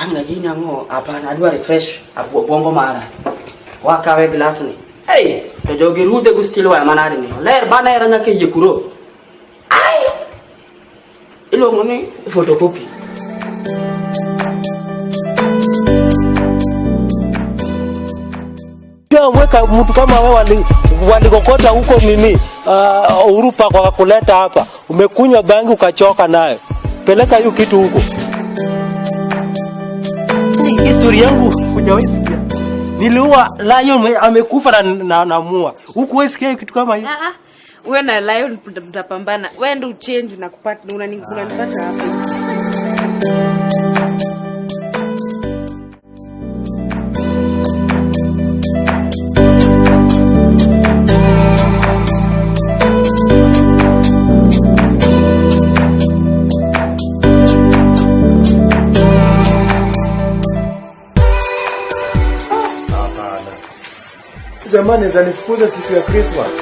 Amna jina ngo hapana adwa refresh abu bongo mara. Wakawe glass ni. Hey, to jogi rude gustilo wa manari ni. Ler bana era nyake yekuro. Ai. Ilo ngone photocopy. Pia mweka mtu kama wewe walikokota huko mimi Urupa kwa kuleta hapa. Umekunywa bangi ukachoka nayo. Peleka hiyo kitu huko. History yangu hujawahi sikia. Niliua lion amekufa na mua. Huko wewe sikia kitu kama hiyo? Wewe na lion mtapambana. Wewe ndio change na kupata unanipata hapa. Jamani zanifukuza siku ya Christmas.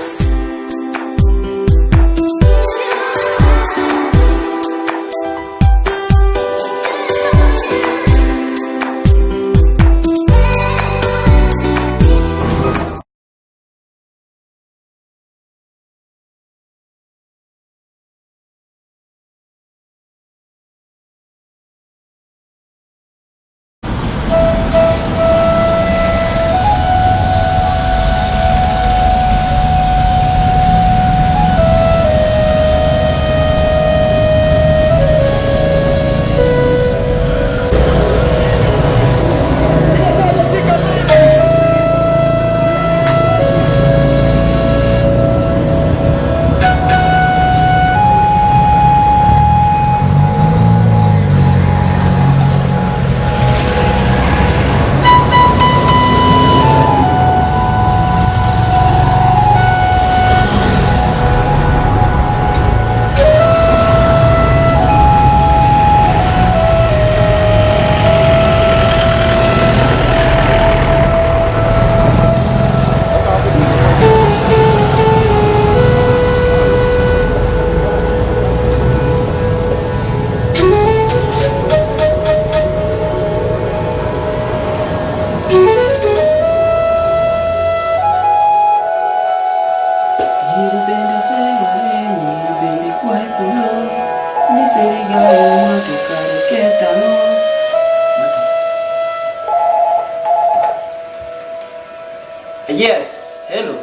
Yes, hello.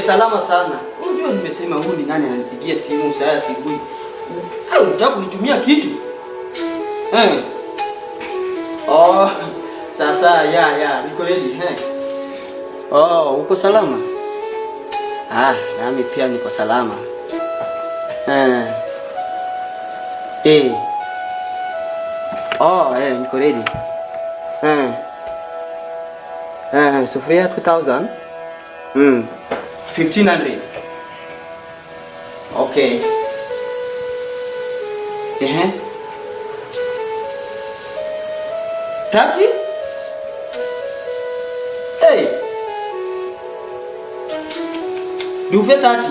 Salama sana. Unajua nimesema huyu ni nani ananipigia simu saa asubuhi. Au unataka kunitumia kitu? Oh, sasa ya, niko ready, Oh, uko salama? Nami pia niko salama. Niko ready. Sufuria 2000. 1500. Okay. 30? Hey. You feel 30?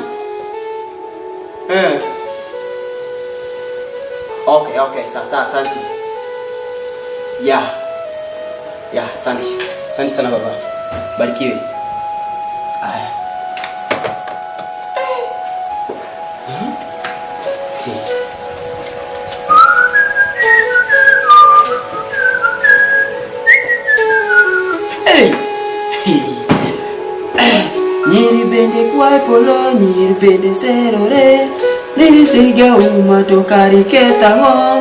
Okay, sasa asante. Yeah, asante. Asante sana baba. Barikiwe. Aya. Niribende kwa polo, niribende serore, nirisiga umatokari ketango.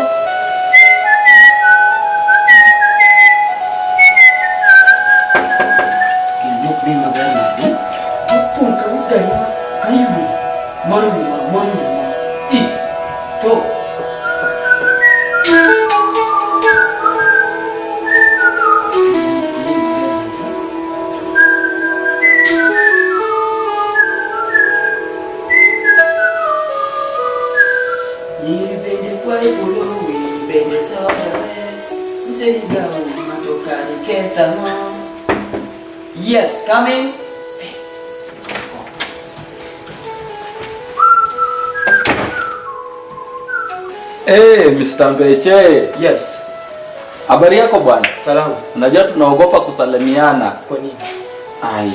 Yes, come in. Hey, Mr. Mbeche. Yes. Habari yako bwana? Salamu. Unajua tunaogopa kusalimiana. Kwa nini? Ai.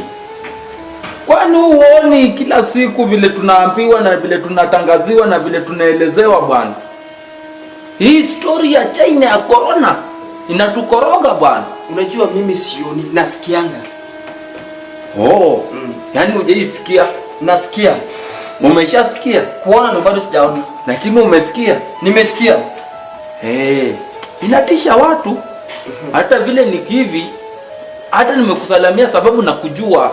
Kwani huoni kila siku vile tunaambiwa na vile tunatangaziwa na vile tunaelezewa bwana? Hii story ya China ya corona inatukoroga bwana. Unajua mimi sioni, nasikianga. Oh, yaani hujaisikia? Nasikia. Umeshasikia? Kuona ndo bado sijaona. Lakini umesikia? Nimesikia. Inatisha watu. Hata vile nikivi, hata nimekusalamia sababu nakujua.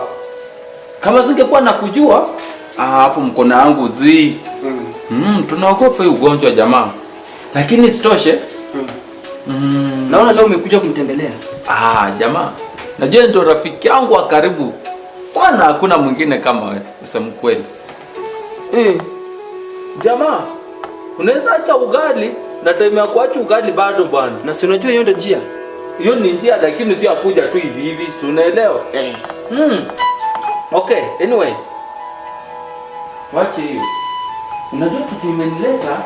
Kama singekuwa nakujua, hapo mkono wangu zi. Tunaogopa hii ugonjwa jamaa. Lakini sitoshe. Naona leo umekuja kunitembelea. Jamaa. Najua ndio rafiki yangu wa karibu. Sana hakuna mwingine kama wewe, useme kweli. Jamaa, unaweza acha ugali na time ya kuacha ugali bado bwana. Na si unajua hiyo ndio njia. Hiyo ni njia lakini si akuja tu hivi hivi, si unaelewa? Okay, anyway. Wacha hiyo. Unajua kitu imenileta?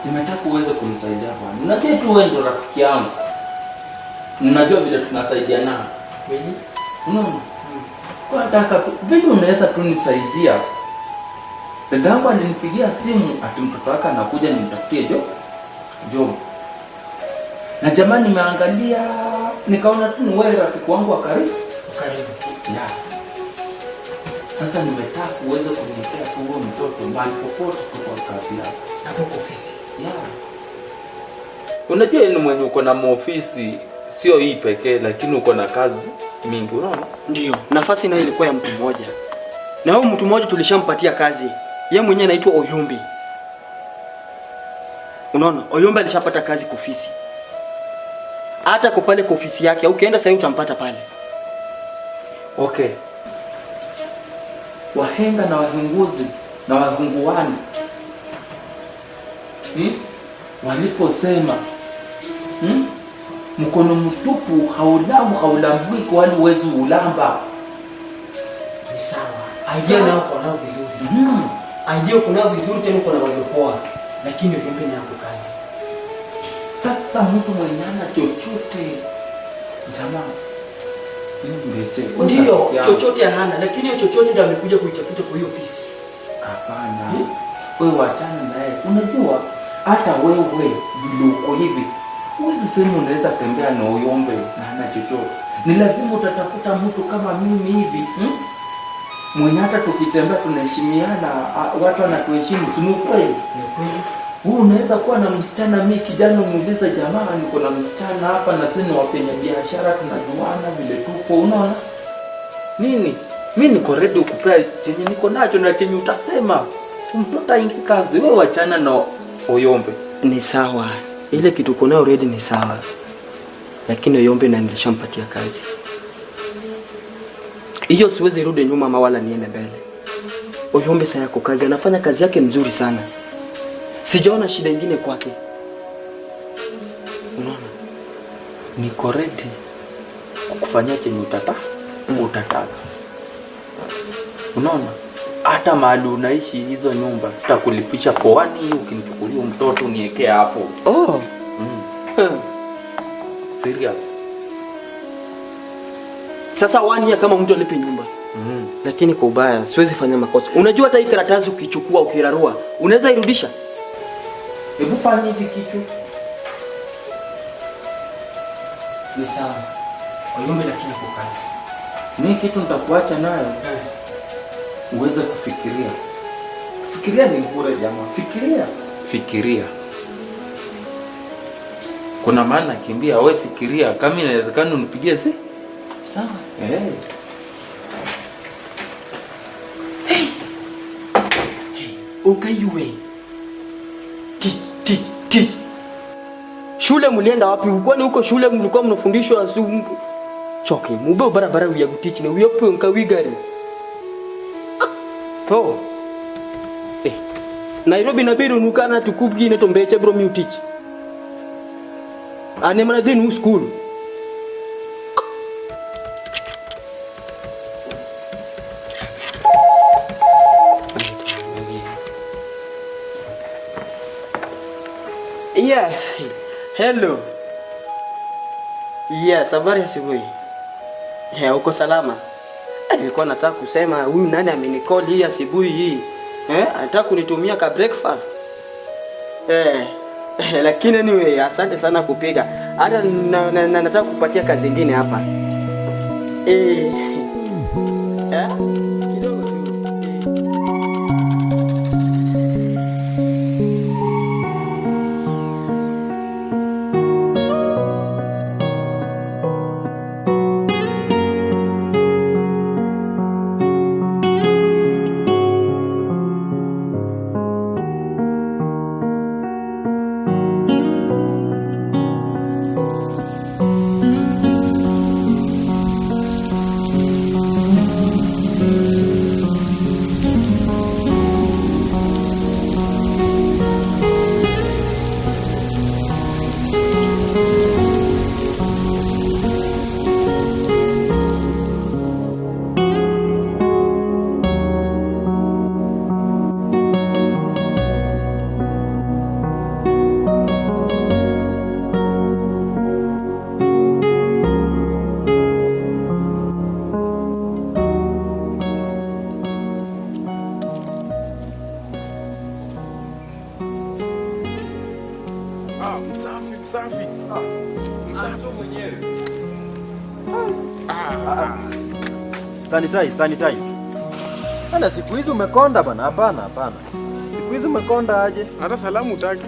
Nimetaka uweze kunisaidia bwana. Unajua tu wewe ndio rafiki yangu. Unajua vile tunasaidiana. Mimi? Unaona? Kwa nataka tu vile unaweza tu nisaidia. Dadangu alinipigia simu ati mtoto wake anakuja nimtafutie job. Na jamani nimeangalia nikaona tu ni wewe rafiki wangu wa karibu. Yeah. Sasa nimetaka uweze kuniletea tu huyo mtoto mahali popote kwa kazi yako. Hapo ofisi. Yeah. Unajua ni mwenye uko na maofisi sio hii pekee lakini uko na kazi mingi unaona? Ndio. Nafasi nayo ilikuwa ya mtu mmoja. Na huyo mtu mmoja tulishampatia kazi. Yeye mwenyewe anaitwa Oyombi. Unaona? Oyombi alishapata kazi kwa ofisi. Hata kwa pale kwa ofisi yake, ukienda sasa utampata pale. Okay. Wahenga na wahinguzi na wahunguani waliposema mkono mtupu haulambiki wali uwezi ulamba. Ni sawa. Idea nao kwa nao vizuri. Idea uko nao vizuri tena uko na wazo poa. Lakini Oyombi ni yako kazi. Sasa mtu mwenye ana chochote jamaa ndio chochote hana, lakini hiyo chochote ndio amekuja kuitafuta kwa hiyo ofisi. Hapana. Wewe wachana naye. Unajua hata wewe vile uko hivi huwezi sema unaweza tembea na Oyombe na hana chochote. Ni lazima utatafuta mtu kama mimi hivi. Mwenye hata tukitembea tunaheshimiana, watu wanatuheshimu, si ni kweli? Ni kweli. Wewe unaweza kuwa na msichana, mimi kijana muuliza jamaa niko na msichana hapa na sisi ni wafanya biashara tunajuana vile tuko unaona? Nini? Mimi niko ready kukupea chenye niko nacho na chenye utasema. Mtoto aingi kazi, wewe wachana na Oyombe. Ni sawa. Ile kitu uko nayo ready ni sawa. Lakini Oyombe na nilishampatia kazi. Hiyo siwezi rudi nyuma ama wala niende mbele. Oyombe sasa yako kazi, anafanya kazi yake mzuri sana. Sijaona shida nyingine kwake. Unaona? Niko ready kukufanyia chenye utataka. Unaona? Hata mahali unaishi hizo nyumba sitakulipisha for 1 year ukinichukulia mtoto uniwekee hapo. Serious. Sasa 1 year kama mtu alipe nyumba. Lakini kwa ubaya siwezi fanya makosa. Unajua hata hii karatasi ukichukua ukirarua, unaweza irudisha? Hebu fanya hivi kitu. Ni sawa. Oyombe lakini kwa kazi. Mimi kitu nitakuacha nayo. Uweze kufikiria. Fikiria ni bure jamaa. Fikiria. Kuna maana kimbia wewe fikiria kama inawezekana unipigie si? Sawa. Ukaiwe. Teach. Shule mlienda wapi? Kwani huko shule mlikuwa mnafundishwa choke. Mube barabara ya kutich na uyope nkawigari. To. Nairobi na biro nukana tukubgi ne tombeche bro mi teach. Ane mana dinu school. Yes. Hello. Yes, habari ya asubuhi. Uko salama? Nilikuwa nataka kusema huyu nani amenicall hii asubuhi hii. Anataka kunitumia ka breakfast. Lakini anyway, asante sana kupiga. Hata nataka kupatia kazi nyingine hapa. Kidogo tu. Msafi mwenyewe. Sanitize. Bana, siku hizi umekonda bana. Hapana. Siku hizi umekonda aje? Hata salamu utaki.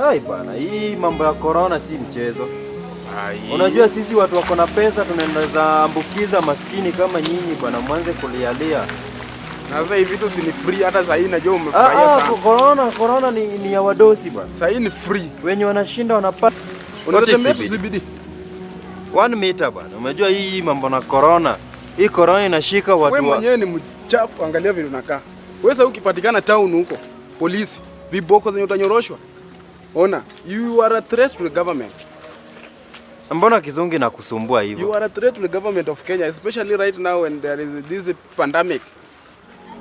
Ai bana, hii mambo ya corona si mchezo. Unajua sisi watu wako na pesa tunaweza ambukiza maskini kama nyinyi bana, mwanze kulialia. Na sasa hivi vitu si ni free, hata sasa hivi najua umefurahia sana. Corona ni ya wadosi bana. Sasa hivi ni free. Wenye wanashinda wanapata. Unatembea CBD. 1 meter bana. Umejua hii mambo na corona. Hii corona inashika watu. Wewe mwenyewe ni mchafu, angalia vile unakaa. Wewe sasa ukipatikana town huko, polisi, viboko zenye utanyoroshwa. Ona, you are a threat to the government. Mbona kizungu na kusumbua hivyo? You are a threat to the government of Kenya, especially right now when there is this pandemic.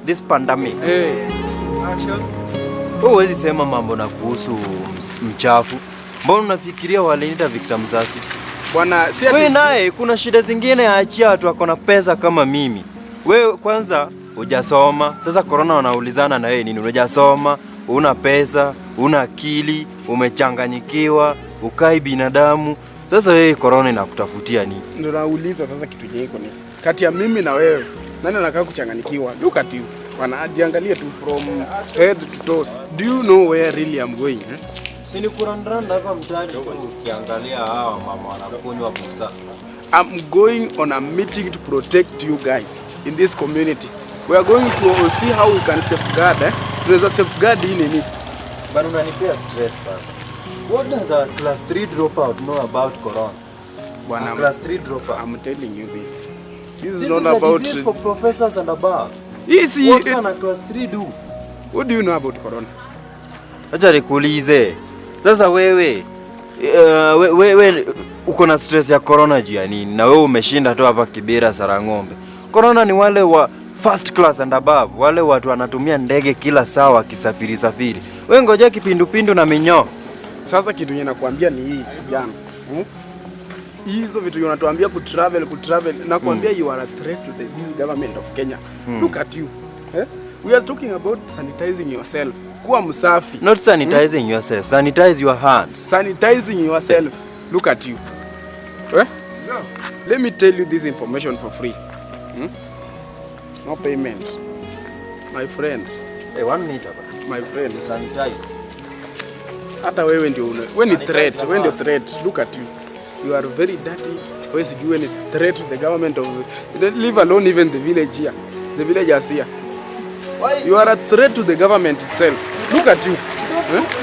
This pandemic. Action. Huwezi sema mambo na kuhusu mchafu. Mbona unafikiria waliniita Victor Msafi? Bwana, si wewe naye kuna shida zingine, aachia watu wako na pesa kama mimi. Wewe kwanza hujasoma. Sasa corona wanaulizana na wewe nini? Unajasoma, una pesa, una akili, umechanganyikiwa, ukai binadamu. Sasa wewe corona inakutafutia nini? Ndio nauliza sasa kitu jeko ni. Kati ya mimi na wewe, nani anakaa kuchanganyikiwa? Look at you. Wanajiangalia tu from head to toes. Do you know where really I'm going? Sini kurandanda hapa mtaani ukiangalia hawa mama wanakunywa busa. I'm going on a meeting to protect you guys in this community. We are going to see how we can safeguard. Tunaweza safeguard hii nini? Bana, unanipea stress sasa. What does a class 3 dropout know about corona? Bwana, class 3 dropout. I'm telling you this. This is not about disease for professors and above. What can a class 3 do? What do you know about corona? Acha nikuulize. Sasa wewe uko na stress ya corona juu ya nini? Na wewe umeshinda tu hapa Kibera Sarang'ombe. Corona ni wale wa first class and above, wale watu wanatumia ndege kila saa wakisafiri. Wewe ngoja kipindupindu na minyoo. Sasa kitu yenye nakwambia ni hii jana. Hizo vitu unatuambia kutravel nakwambia you are a threat to the government of Kenya. Look at you. We are talking about sanitizing yourself. Kuwa msafi. Not sanitizing yourself. Sanitize your hands. Sanitizing yourself. Look at you. No. Let me tell you this information for free. No payment. My friend. Hey, 1 meter. My friend. Sanitize. Hata wewe ndio wewe ni threat. Wewe ndio threat. Look at you. You are very dirty. Wewe si you any threat to the government of leave alone even the village here. The villagers here. Why? You are a threat to the government itself. Look at you.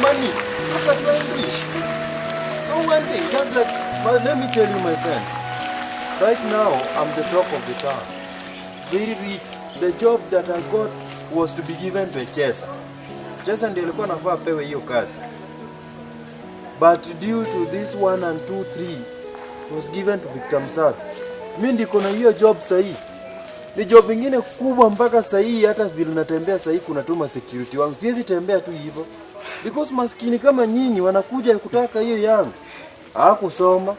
Money. Look at your English. So one thing, just let me tell you, my friend. Right now, I'm the talk of the town. Very rich. The job that I got was to be given to a Chesa. Chesa ndiye alikuwa anafaa pewe hiyo kazi. But due to this 1 and 2, 3 was given to Victor Msafi. Mimi ndiko na hiyo job sahi. Ni job ingine kubwa mpaka sahi, hata vile natembea sahi kuna tuma security wangu. Siwezi tembea tu hivyo. Because maskini kama nyinyi wanakuja kutaka hiyo yangu. Hakusoma.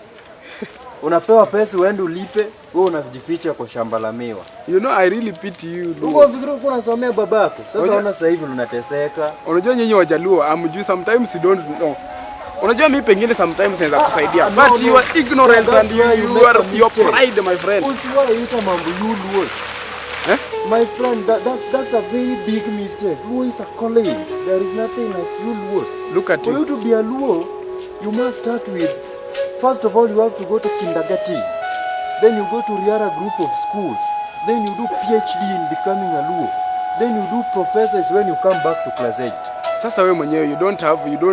Unapewa pesa uende ulipe, wewe unajificha kwa shamba la miwa. You know I really pity you. Uko vizuri uko unasomea babako. Sasa ona sasa hivi unateseka. Unajua nyinyi Wajaluo, amjui sometimes you don't know. Unajua mimi pengine sometimes naweza kusaidia, but you are ignorance and you are your pride, my friend. Usiwaita mambo you Luo. My friend, that's a very big mistake. Luo is a calling. There is nothing like you Luo. Look at For you. you to be a Luo, you must start with, first of all, you have to go to kindergarten. Then you go to Riara group of schools. Then you do PhD in becoming a Luo. Then you do professors when you come back to class 8. Sasa wewe mwenyewe you don't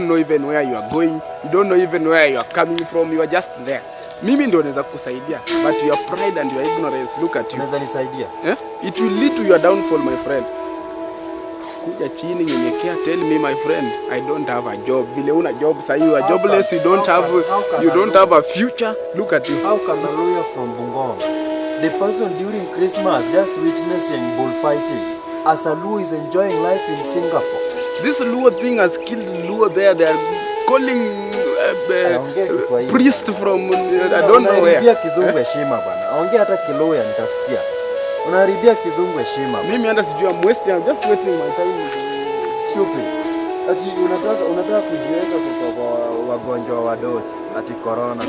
know even where you are going. You don't know even where you are coming from. You are just there. Mimi ndio naweza kukusaidia, but your pride and your ignorance, look at you. Unaweza nisaidia? It will lead to your downfall, my friend. Kuja chini, nyenyekea, tell me my friend, I don't have a job. Vile una job sasa, you are jobless, you don't have a future. Look at you. How can a lawyer from Bungoma, the person during Christmas just witnessing bullfighting, as a Luo is enjoying life in Singapore? This Luo thing has killed Luo there. They are calling priest from I don't know where. Unaharibia kizungu heshima bwana. Ongea hata Kiluya nitasikia. Unaharibia kizungu heshima. Mimi hata sijui, I'm just wasting my time. Stupid. Ati unataka kujiweka kwa wagonjwa wa dosi ati corona.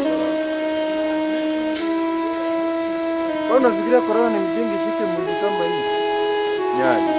Wewe unafikiria corona ni mjingi shike mwili kama hii? Nyani.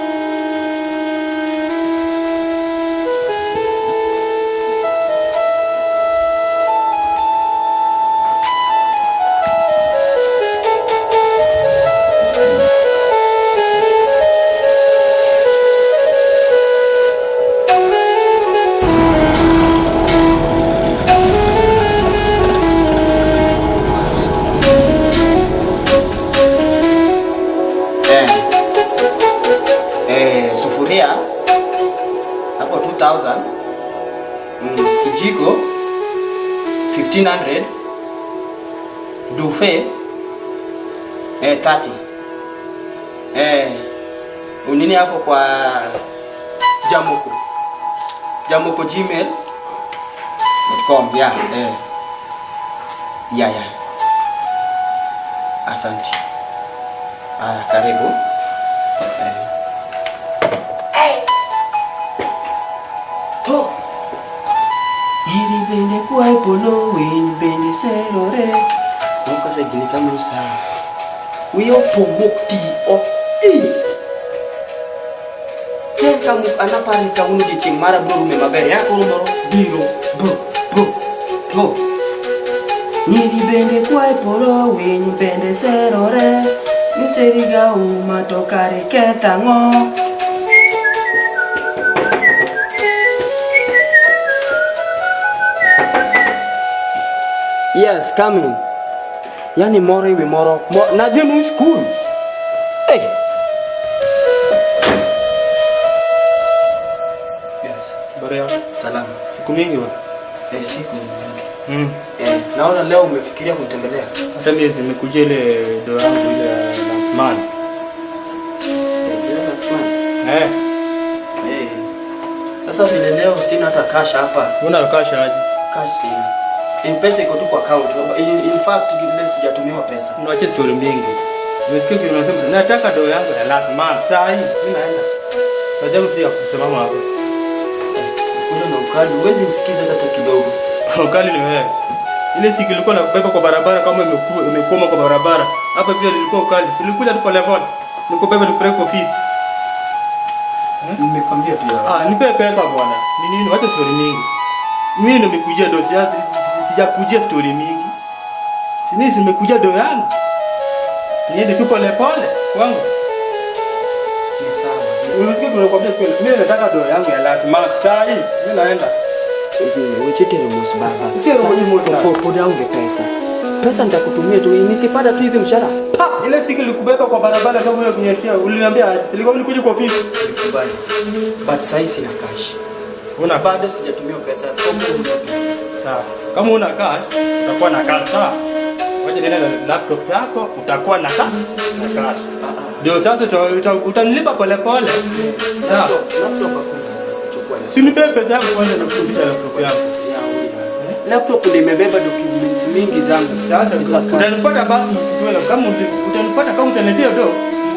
Sufuria hapo 2000, kijiko 1500, dufe 30. Unini hapo kwa Jamoko gmail.com. Yeah. Asante. Karibu. To iri bende kwa ipolo win bende serore nunca se gini kamusa we opomokti o ken kamu anapani kamu di ching mara bro me maber ya ko moro biro bro to iri bende kwa ipolo win bende serore mseriga umatokare ketango. Yes, coming. Yani moro iwe moro. Najua ni school. Hey. Yes. Barea. Salama. Siku mingi wa. Siku mingi. Naona leo umefikiria kunitembelea. Hata mimi nimekuja ile do yangu ile last month. Sasa vile leo sina hata cash hapa. Una cash aje? Cash sina. Pesa iko tu kwa account. In fact vile sijatumiwa pesa. Unaacha story mingi. Nimesikia kitu unasema nataka do yangu ya last month. Saa hii mimi naenda. Najua msi ya kusimama hapo. Kuna na ukali, huwezi nisikiza hata kidogo. Ukali ni wewe. Ile siku ilikuwa nakubeba kwa barabara kama imekoma kwa barabara. Hapa pia ilikuwa ukali. Silikuja tu kwa level. Nikubeba tupeleke ofisi. Nimekwambia tu ya. Nipe pesa bwana. Ni nini? Wacha story mingi. Mimi ndo nimekujia do sijakujia story mingi. Mimi nimekuja do yangu. Niende tu pole pole kwangu. Ni sawa. Unasikia tunakwambia kweli. Mimi nataka do yangu ya last month. Saa hii mimi naenda. Uchitero boss baba. Uchitero moto poda unge pesa. Pesa nitakutumia tu nikipata tu hivi mshahara. Ile siku nilikubeba kwa barabara kama wewe kunyeshia. Uliniambia silikuwa nikuje kwa ofisi. Nikubali. But sasa sina cash. Una bado sijatumia pesa. Sawa. Kama una cash, utakuwa na cash sawa. Waje nenda laptop yako, utakuwa na cash. Ndio sasa utanilipa pole pole. Sawa. Laptop chukua. Si nipe pesa yangu kwanza na kurudisha laptop yangu. Laptop nimebeba documents mingi zangu. Sasa utanipata basi kama utanipata kama utaniletea do.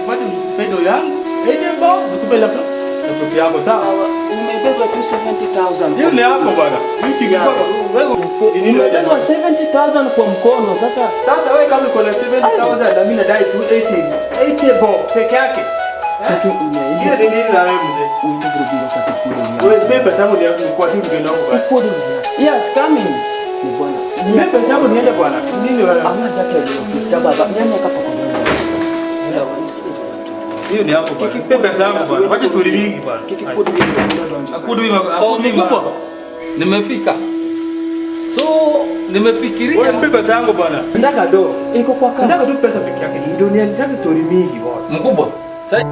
Upate pedo yangu. Ejembo nikupe laptop yako sawa. Umebeba tu 70,000. Hiyo ni yako bwana. Mimi si wewe nini wewe 70,000 kwa mkono sasa. Sasa wewe kama uko na 70,000 na mimi nadai tu 80 bob peke yake. Hiyo ni nini na wewe mzee? Wewe pesa yangu ni yako kwa timu ndio nako. Yes, coming. Ni bwana. Mimi pesa yangu niende bwana. Nini wewe? Ama hata leo ofisi kama baba. Nyanya kapa kwa hiyo ni hapo bwana. Pesa yangu bwana. Wacha stori mingi bwana. kikikudu hivi ndio Akudu mkubwa. Nimefika. So nimefikiria. Wewe pesa yangu bwana. Ndaka do. Iko kwa kama. Nataka tu pesa peke yake. Ndio nianitaka stori mingi boss. Mkubwa. Sasa